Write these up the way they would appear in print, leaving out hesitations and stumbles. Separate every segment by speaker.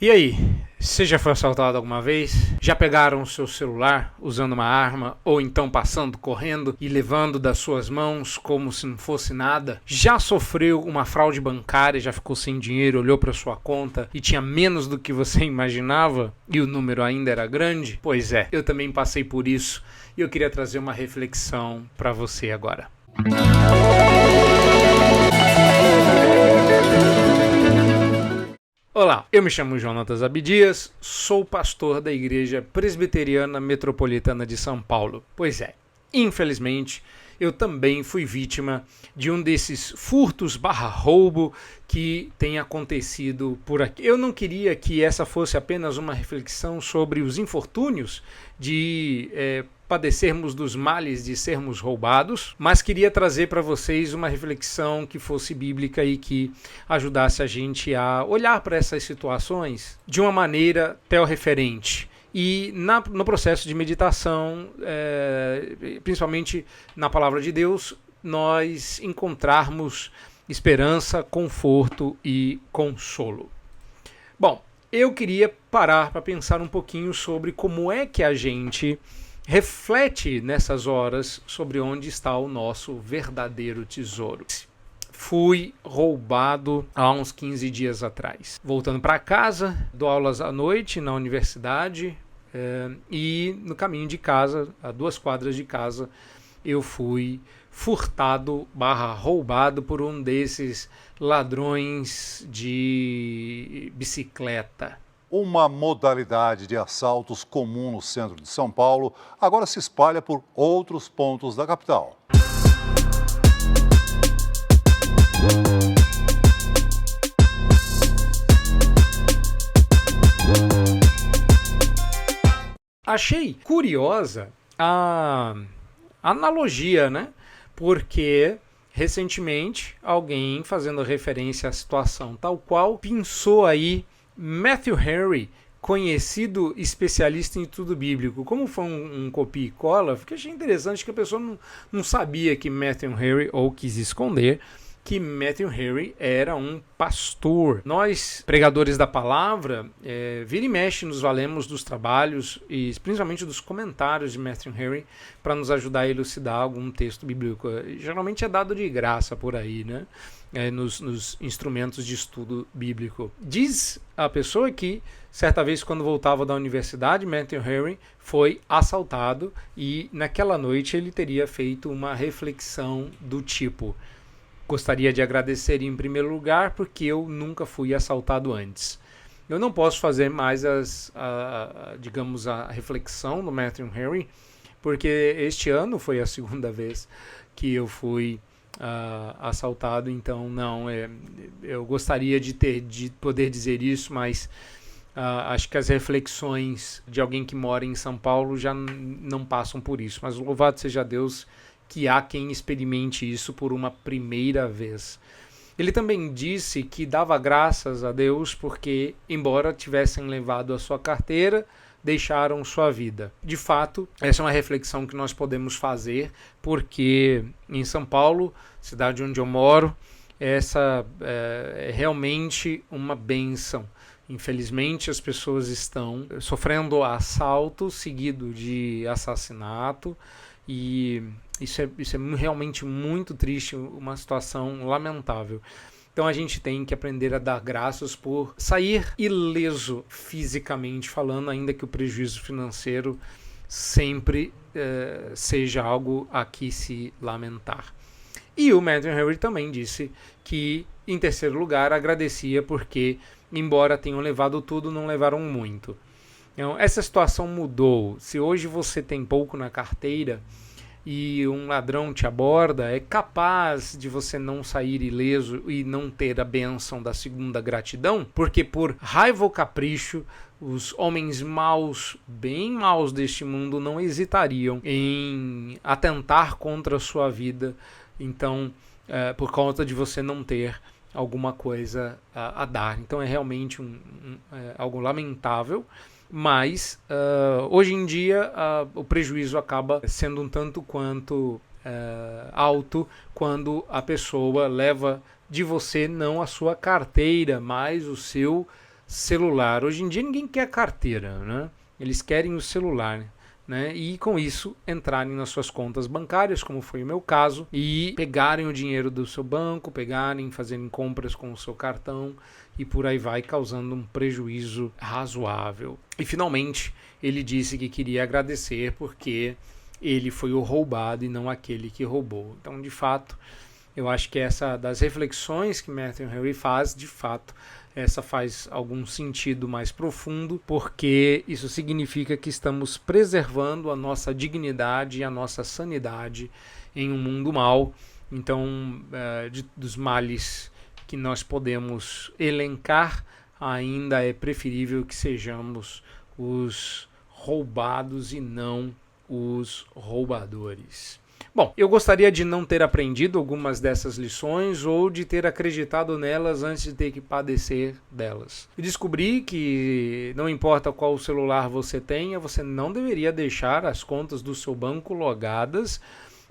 Speaker 1: E aí, você já foi assaltado alguma vez? Já pegaram o seu celular usando uma arma ou então passando correndo e levando das suas mãos como se não fosse nada? Já sofreu uma fraude bancária, já ficou sem dinheiro, olhou para sua conta e tinha menos do que você imaginava e o número ainda era grande? Pois é, eu também passei por isso e eu queria trazer uma reflexão para você agora. Olá, eu me chamo Jonatas Abdias, sou pastor da Igreja Presbiteriana Metropolitana de São Paulo. Pois é, infelizmente, eu também fui vítima de um desses furtos/roubo que tem acontecido por aqui. Eu não queria que essa fosse apenas uma reflexão sobre os infortúnios de padecermos dos males de sermos roubados, mas queria trazer para vocês uma reflexão que fosse bíblica e que ajudasse a gente a olhar para essas situações de uma maneira teorreferente. E no processo de meditação, principalmente na palavra de Deus, nós encontrarmos esperança, conforto e consolo. Bom, eu queria parar para pensar um pouquinho sobre como é que a gente reflete nessas horas sobre onde está o nosso verdadeiro tesouro. Fui roubado há uns 15 dias atrás. Voltando para casa, dou aulas à noite na universidade e no caminho de casa, a 2 quadras de casa, eu fui furtado/roubado por um desses ladrões de bicicleta.
Speaker 2: Uma modalidade de assaltos comum no centro de São Paulo agora se espalha por outros pontos da capital.
Speaker 1: Achei curiosa a analogia, né? Porque recentemente alguém fazendo referência à situação tal qual pensou aí Matthew Henry, conhecido especialista em estudo bíblico. Como foi um copia e cola, porque achei interessante que a pessoa não sabia que Matthew Henry, ou quis esconder, que Matthew Henry era um pastor. Nós, pregadores da palavra, vira e mexe nos valemos dos trabalhos e principalmente dos comentários de Matthew Henry para nos ajudar a elucidar algum texto bíblico. Geralmente é dado de graça por aí, né? Nos instrumentos de estudo bíblico. Diz a pessoa que, certa vez, quando voltava da universidade, Matthew Henry foi assaltado e naquela noite ele teria feito uma reflexão do tipo: gostaria de agradecer em primeiro lugar porque eu nunca fui assaltado antes. Eu não posso fazer mais a reflexão do Matthew Henry, porque este ano foi a segunda vez que eu fui assaltado, então eu gostaria de poder dizer isso, mas acho que as reflexões de alguém que mora em São Paulo já não passam por isso, mas louvado seja Deus que há quem experimente isso por uma primeira vez. Ele também disse que dava graças a Deus porque, embora tivessem levado a sua carteira, deixaram sua vida. De fato, essa é uma reflexão que nós podemos fazer, porque em São Paulo, cidade onde eu moro, essa é realmente uma bênção. Infelizmente, as pessoas estão sofrendo assalto seguido de assassinato, e isso é realmente muito triste, uma situação lamentável. Então a gente tem que aprender a dar graças por sair ileso fisicamente falando, ainda que o prejuízo financeiro sempre seja algo a que se lamentar. E o Matthew Henry também disse que, em terceiro lugar, agradecia porque, embora tenham levado tudo, não levaram muito. Então, essa situação mudou. Se hoje você tem pouco na carteira e um ladrão te aborda, é capaz de você não sair ileso e não ter a bênção da segunda gratidão, porque por raiva ou capricho, os homens maus, bem maus deste mundo, não hesitariam em atentar contra a sua vida, então, por conta de você não ter alguma coisa a dar. Então é realmente algo lamentável. Mas hoje em dia o prejuízo acaba sendo um tanto quanto alto quando a pessoa leva de você não a sua carteira, mas o seu celular. Hoje em dia ninguém quer carteira, né? Eles querem o celular, né? E com isso entrarem nas suas contas bancárias, como foi o meu caso, e pegarem o dinheiro do seu banco, fazerem compras com o seu cartão e por aí vai, causando um prejuízo razoável. E finalmente ele disse que queria agradecer porque ele foi o roubado e não aquele que roubou. Então, de fato, eu acho que essa das reflexões que Matthew Henry faz, de fato, essa faz algum sentido mais profundo, porque isso significa que estamos preservando a nossa dignidade e a nossa sanidade em um mundo mau. Então, dos males que nós podemos elencar, ainda é preferível que sejamos os roubados e não os roubadores. Bom, eu gostaria de não ter aprendido algumas dessas lições ou de ter acreditado nelas antes de ter que padecer delas. Eu descobri que não importa qual celular você tenha, você não deveria deixar as contas do seu banco logadas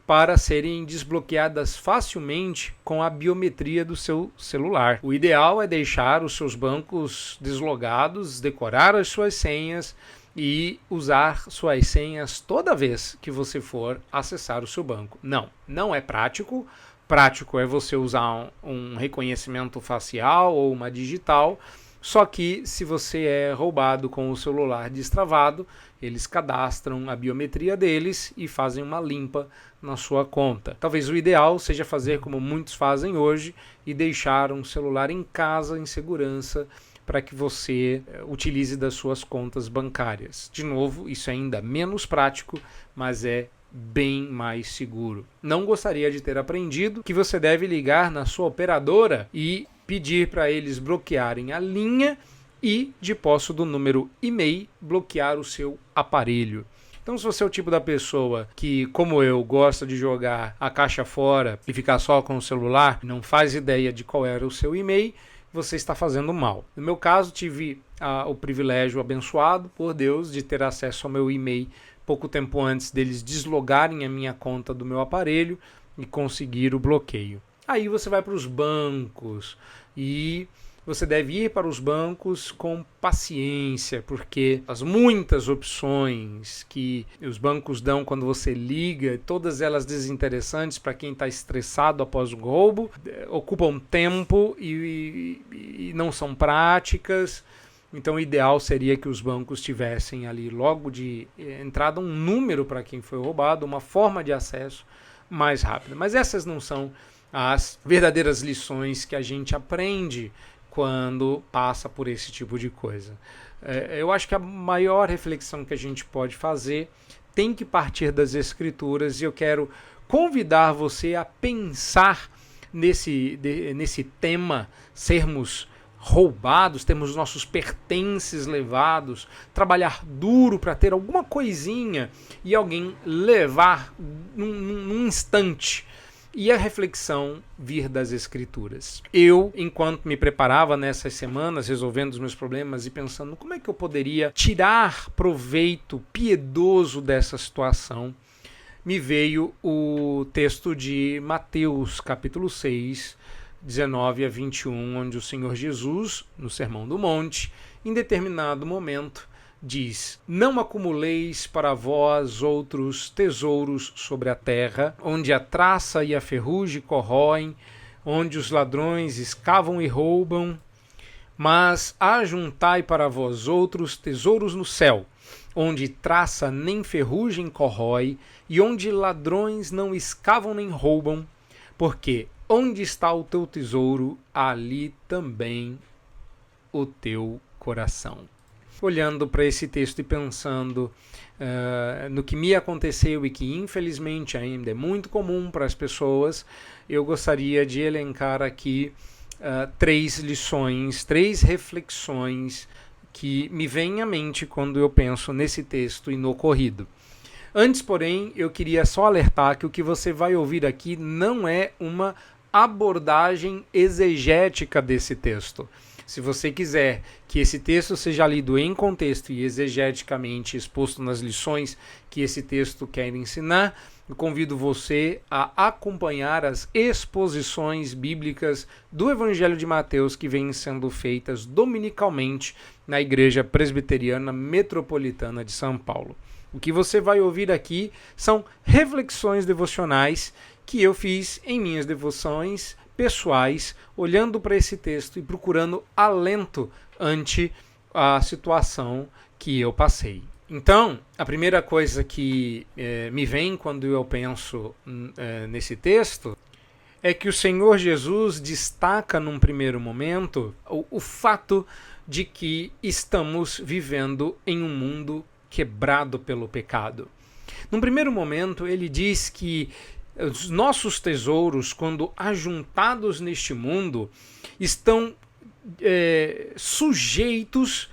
Speaker 1: para serem desbloqueadas facilmente com a biometria do seu celular. O ideal é deixar os seus bancos deslogados, decorar as suas senhas e usar suas senhas toda vez que você for acessar o seu banco. Não é prático. Prático é você usar um reconhecimento facial ou uma digital, só que se você é roubado com o celular destravado, eles cadastram a biometria deles e fazem uma limpa na sua conta. Talvez o ideal seja fazer como muitos fazem hoje e deixar um celular em casa em segurança para que você utilize das suas contas bancárias. De novo, isso é ainda menos prático, mas é bem mais seguro. Não gostaria de ter aprendido que você deve ligar na sua operadora e pedir para eles bloquearem a linha e, de posse do número e-mail, bloquear o seu aparelho. Então, se você é o tipo da pessoa que, como eu, gosta de jogar a caixa fora e ficar só com o celular, não faz ideia de qual era o seu e-mail, você está fazendo mal. No meu caso, tive o privilégio abençoado por Deus de ter acesso ao meu e-mail pouco tempo antes deles deslogarem a minha conta do meu aparelho e conseguir o bloqueio. Aí você vai para os bancos e você deve ir para os bancos com paciência, porque as muitas opções que os bancos dão quando você liga, todas elas desinteressantes para quem está estressado após o roubo, ocupam tempo e não são práticas. Então o ideal seria que os bancos tivessem ali logo de entrada um número para quem foi roubado, uma forma de acesso mais rápida. Mas essas não são as verdadeiras lições que a gente aprende quando passa por esse tipo de coisa. Eu acho que a maior reflexão que a gente pode fazer tem que partir das Escrituras, e eu quero convidar você a pensar nesse tema, sermos roubados, termos nossos pertences levados, trabalhar duro para ter alguma coisinha e alguém levar num instante. E a reflexão vir das Escrituras. Eu, enquanto me preparava nessas semanas, resolvendo os meus problemas e pensando como é que eu poderia tirar proveito piedoso dessa situação, me veio o texto de Mateus, capítulo 6, 19 a 21, onde o Senhor Jesus, no Sermão do Monte, em determinado momento, diz: não acumuleis para vós outros tesouros sobre a terra, onde a traça e a ferrugem corroem, onde os ladrões escavam e roubam, mas ajuntai para vós outros tesouros no céu, onde traça nem ferrugem corrói, e onde ladrões não escavam nem roubam, porque onde está o teu tesouro, ali também o teu coração. Olhando para esse texto e pensando no que me aconteceu e que infelizmente ainda é muito comum para as pessoas, eu gostaria de elencar aqui 3 lições, 3 reflexões que me vêm à mente quando eu penso nesse texto e no ocorrido. Antes, porém, eu queria só alertar que o que você vai ouvir aqui não é uma abordagem exegética desse texto. Se você quiser que esse texto seja lido em contexto e exegeticamente exposto nas lições que esse texto quer ensinar, eu convido você a acompanhar as exposições bíblicas do Evangelho de Mateus que vêm sendo feitas dominicalmente na Igreja Presbiteriana Metropolitana de São Paulo. O que você vai ouvir aqui são reflexões devocionais que eu fiz em minhas devoções pessoais, olhando para esse texto e procurando alento ante a situação que eu passei. Então, a primeira coisa que me vem quando eu penso nesse texto é que o Senhor Jesus destaca num primeiro momento o fato de que estamos vivendo em um mundo quebrado pelo pecado. Num primeiro momento, ele diz que os nossos tesouros, quando ajuntados neste mundo, estão sujeitos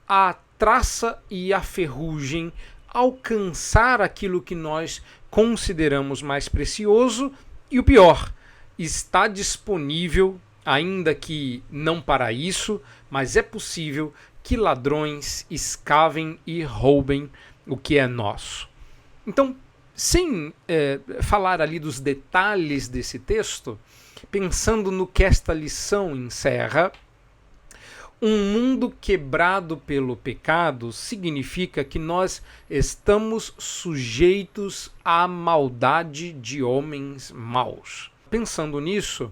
Speaker 1: à traça e à ferrugem, alcançar aquilo que nós consideramos mais precioso e o pior, está disponível, ainda que não para isso, mas é possível que ladrões escavem e roubem o que é nosso. Então, sem falar ali dos detalhes desse texto, pensando no que esta lição encerra, um mundo quebrado pelo pecado significa que nós estamos sujeitos à maldade de homens maus. Pensando nisso,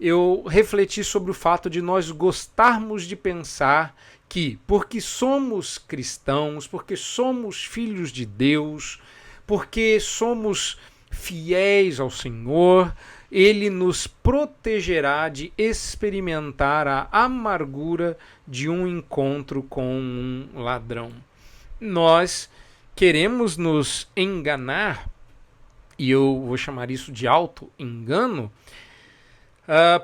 Speaker 1: eu refleti sobre o fato de nós gostarmos de pensar que, porque somos cristãos, porque somos filhos de Deus, porque somos fiéis ao Senhor, Ele nos protegerá de experimentar a amargura de um encontro com um ladrão. Nós queremos nos enganar, e eu vou chamar isso de auto-engano,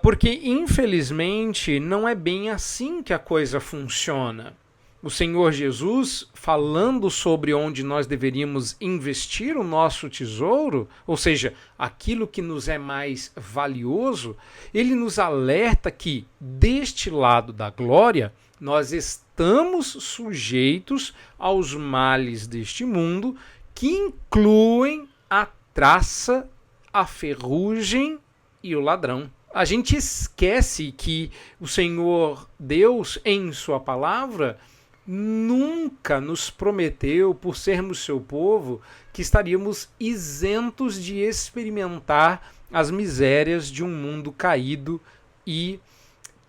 Speaker 1: porque infelizmente não é bem assim que a coisa funciona. O Senhor Jesus, falando sobre onde nós deveríamos investir o nosso tesouro, ou seja, aquilo que nos é mais valioso, ele nos alerta que, deste lado da glória, nós estamos sujeitos aos males deste mundo, que incluem a traça, a ferrugem e o ladrão. A gente esquece que o Senhor Deus, em sua palavra, nunca nos prometeu, por sermos seu povo, que estaríamos isentos de experimentar as misérias de um mundo caído e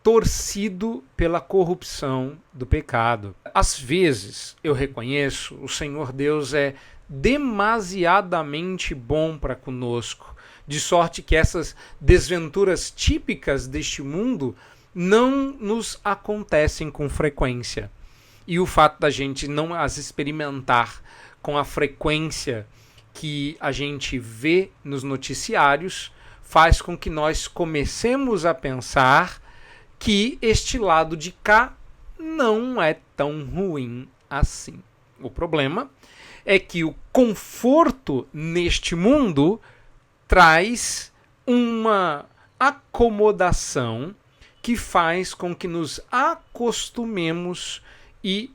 Speaker 1: torcido pela corrupção do pecado. Às vezes, eu reconheço, o Senhor Deus é demasiadamente bom para conosco, de sorte que essas desventuras típicas deste mundo não nos acontecem com frequência. E o fato da gente não as experimentar com a frequência que a gente vê nos noticiários faz com que nós comecemos a pensar que este lado de cá não é tão ruim assim. O problema é que o conforto neste mundo traz uma acomodação que faz com que nos acostumemos e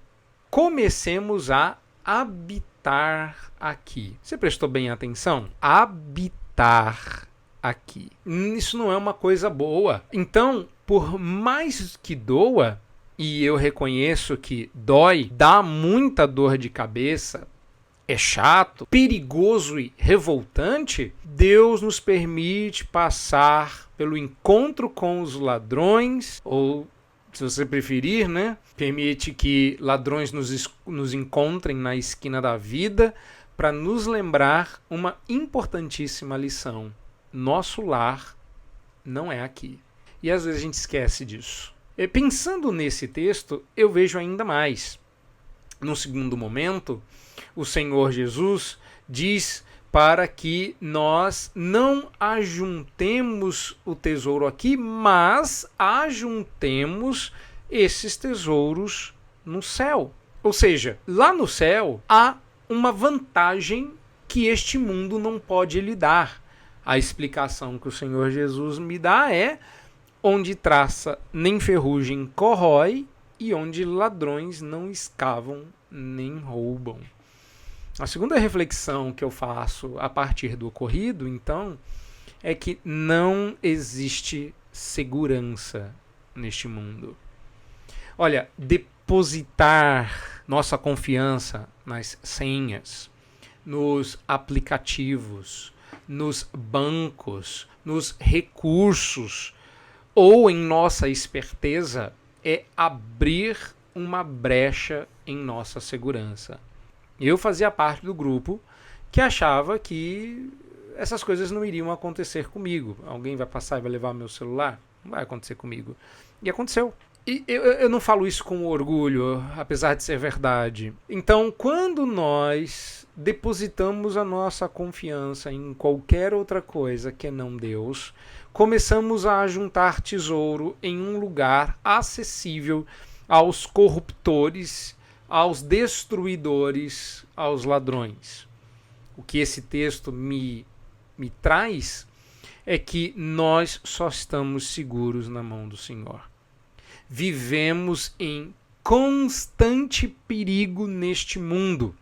Speaker 1: comecemos a habitar aqui. Você prestou bem atenção? Habitar aqui. Isso não é uma coisa boa. Então, por mais que doa, e eu reconheço que dói, dá muita dor de cabeça, é chato, perigoso e revoltante, Deus nos permite passar pelo encontro com os ladrões, ou, se você preferir, permite que ladrões nos encontrem na esquina da vida para nos lembrar uma importantíssima lição. Nosso lar não é aqui. E às vezes a gente esquece disso. E pensando nesse texto, eu vejo ainda mais. No segundo momento, o Senhor Jesus diz para que nós não ajuntemos o tesouro aqui, mas ajuntemos esses tesouros no céu. Ou seja, lá no céu há uma vantagem que este mundo não pode lhe dar. A explicação que o Senhor Jesus me dá é: onde traça nem ferrugem corrói, e onde ladrões não escavam nem roubam. A segunda reflexão que eu faço a partir do ocorrido, então, é que não existe segurança neste mundo. Olha, depositar nossa confiança nas senhas, nos aplicativos, nos bancos, nos recursos ou em nossa esperteza é abrir uma brecha em nossa segurança. Eu fazia parte do grupo que achava que essas coisas não iriam acontecer comigo. Alguém vai passar e vai levar meu celular? Não vai acontecer comigo. E aconteceu. E eu não falo isso com orgulho, apesar de ser verdade. Então, quando nós depositamos a nossa confiança em qualquer outra coisa que não Deus, começamos a juntar tesouro em um lugar acessível aos corruptores, aos destruidores, aos ladrões. O que esse texto me traz é que nós só estamos seguros na mão do Senhor. Vivemos em constante perigo neste mundo,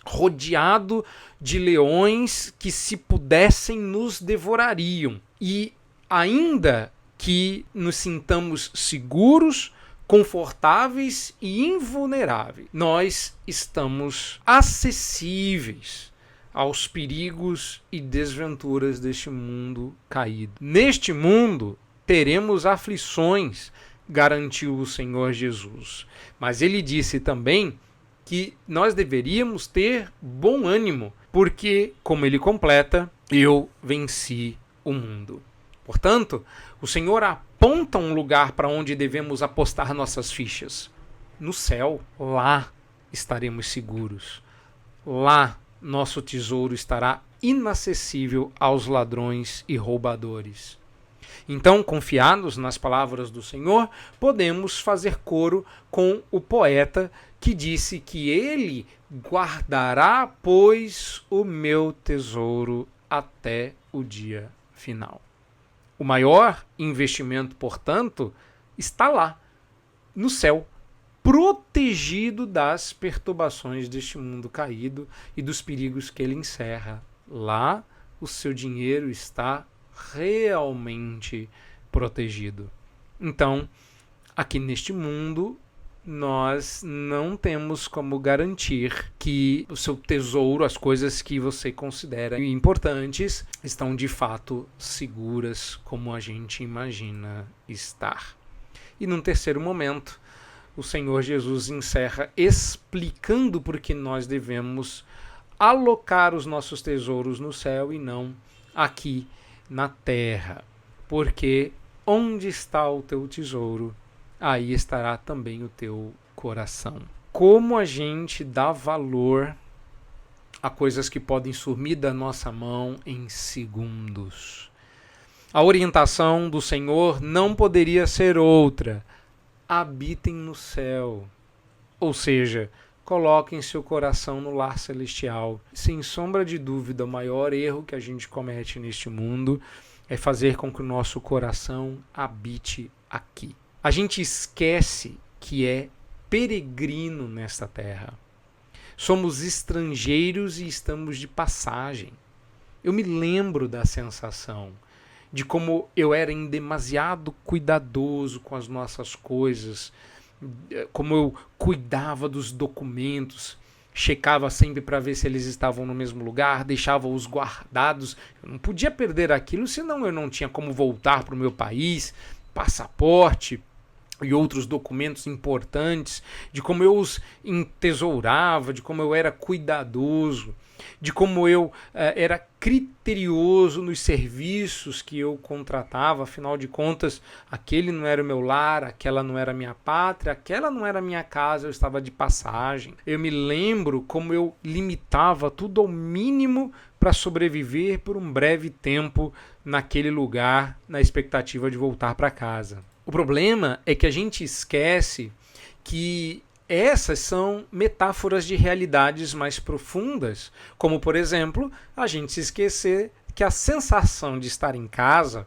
Speaker 1: rodeado de leões que, se pudessem, nos devorariam. E ainda que nos sintamos seguros, confortáveis e invulneráveis, nós estamos acessíveis aos perigos e desventuras deste mundo caído. Neste mundo teremos aflições, garantiu o Senhor Jesus. Mas ele disse também que nós deveríamos ter bom ânimo, porque, como ele completa, eu venci o mundo. Portanto, o Senhor aponta um lugar para onde devemos apostar nossas fichas. No céu, lá estaremos seguros. Lá nosso tesouro estará inacessível aos ladrões e roubadores. Então, confiados nas palavras do Senhor, podemos fazer coro com o poeta que disse que ele guardará, pois, o meu tesouro até o dia final. O maior investimento, portanto, está lá, no céu, protegido das perturbações deste mundo caído e dos perigos que ele encerra. Lá, o seu dinheiro está realmente protegido. Então, aqui neste mundo, nós não temos como garantir que o seu tesouro, as coisas que você considera importantes, estão de fato seguras como a gente imagina estar. E num terceiro momento, o Senhor Jesus encerra explicando por que nós devemos alocar os nossos tesouros no céu e não aqui na terra. Porque onde está o teu tesouro, aí estará também o teu coração. Como a gente dá valor a coisas que podem sumir da nossa mão em segundos. A orientação do Senhor não poderia ser outra. Habitem no céu. Ou seja, coloquem seu coração no lar celestial. Sem sombra de dúvida, o maior erro que a gente comete neste mundo é fazer com que o nosso coração habite aqui. A gente esquece que é peregrino nesta terra. Somos estrangeiros e estamos de passagem. Eu me lembro da sensação de como eu era demasiado cuidadoso com as nossas coisas, como eu cuidava dos documentos, checava sempre para ver se eles estavam no mesmo lugar, deixava-os guardados. Eu não podia perder aquilo, senão eu não tinha como voltar para o meu país, passaporte e outros documentos importantes, de como eu os entesourava, de como eu era cuidadoso, de como eu era criterioso nos serviços que eu contratava. Afinal de contas, aquele não era o meu lar, aquela não era a minha pátria, aquela não era a minha casa, eu estava de passagem. Eu me lembro como eu limitava tudo ao mínimo para sobreviver por um breve tempo naquele lugar, na expectativa de voltar para casa. O problema é que a gente esquece que essas são metáforas de realidades mais profundas, como, por exemplo, a gente se esquecer que a sensação de estar em casa,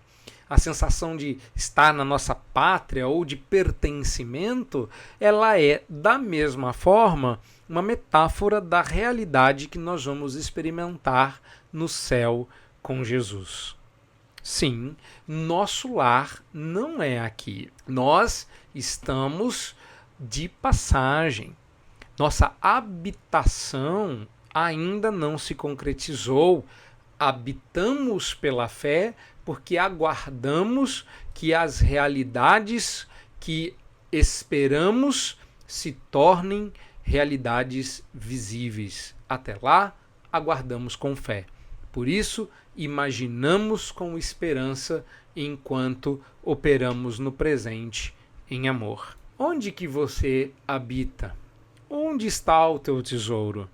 Speaker 1: a sensação de estar na nossa pátria ou de pertencimento, ela é, da mesma forma, uma metáfora da realidade que nós vamos experimentar no céu com Jesus. Sim, nosso lar não é aqui. Nós estamos de passagem. Nossa habitação ainda não se concretizou. Habitamos pela fé porque aguardamos que as realidades que esperamos se tornem realidades visíveis. Até lá, aguardamos com fé. Por isso, imaginamos com esperança enquanto operamos no presente em amor. Onde que você habita? Onde está o teu tesouro?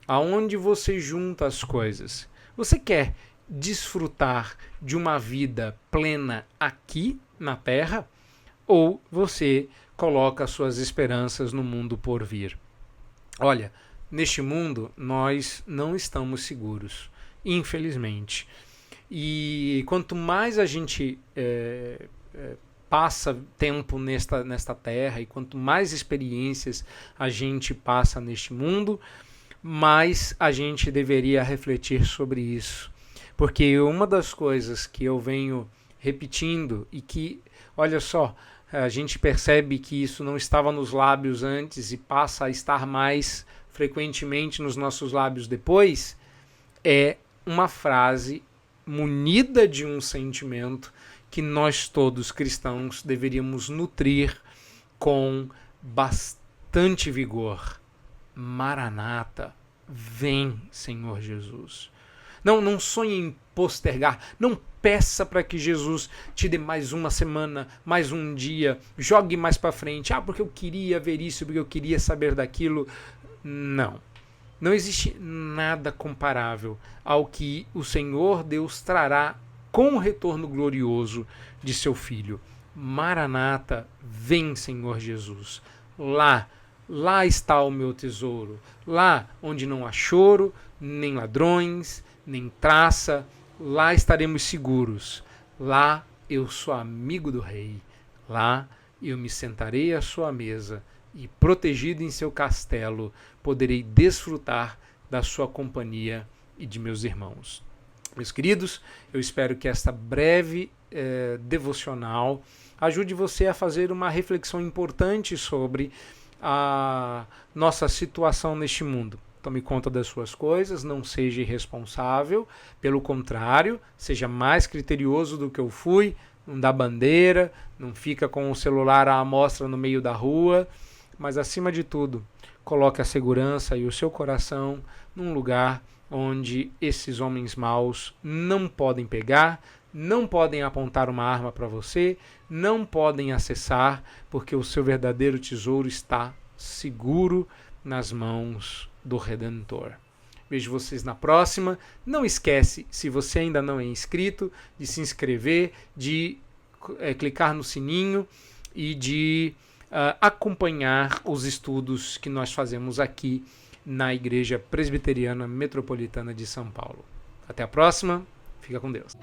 Speaker 1: Aonde você junta as coisas? Você quer desfrutar de uma vida plena aqui na Terra? Ou você coloca suas esperanças no mundo por vir? Olha, neste mundo nós não estamos seguros, infelizmente. E quanto mais a gente passa tempo nesta terra e quanto mais experiências a gente passa neste mundo, mais a gente deveria refletir sobre isso. Porque uma das coisas que eu venho repetindo e que, olha só, a gente percebe que isso não estava nos lábios antes e passa a estar mais frequentemente nos nossos lábios depois, é uma frase munida de um sentimento que nós todos cristãos deveríamos nutrir com bastante vigor. Maranata, vem, Senhor Jesus. Não sonhe em postergar, não peça para que Jesus te dê mais uma semana, mais um dia, jogue mais para frente. Porque eu queria ver isso, porque eu queria saber daquilo. Não existe nada comparável ao que o Senhor Deus trará com o retorno glorioso de seu Filho. Maranata, vem, Senhor Jesus. Lá está o meu tesouro. Lá onde não há choro, nem ladrões, nem traça, lá estaremos seguros. Lá eu sou amigo do Rei. Lá eu me sentarei à sua mesa e, protegido em seu castelo, poderei desfrutar da sua companhia e de meus irmãos. Meus queridos, eu espero que esta breve devocional ajude você a fazer uma reflexão importante sobre a nossa situação neste mundo. Tome conta das suas coisas, não seja irresponsável, pelo contrário, seja mais criterioso do que eu fui, não dá bandeira, não fica com o celular à amostra no meio da rua, mas acima de tudo, coloque a segurança e o seu coração num lugar onde esses homens maus não podem pegar, não podem apontar uma arma para você, não podem acessar, porque o seu verdadeiro tesouro está seguro nas mãos do Redentor. Vejo vocês na próxima. Não esquece, se você ainda não é inscrito, de se inscrever, de clicar no sininho e de acompanhar os estudos que nós fazemos aqui na Igreja Presbiteriana Metropolitana de São Paulo. Até a próxima. Fica com Deus.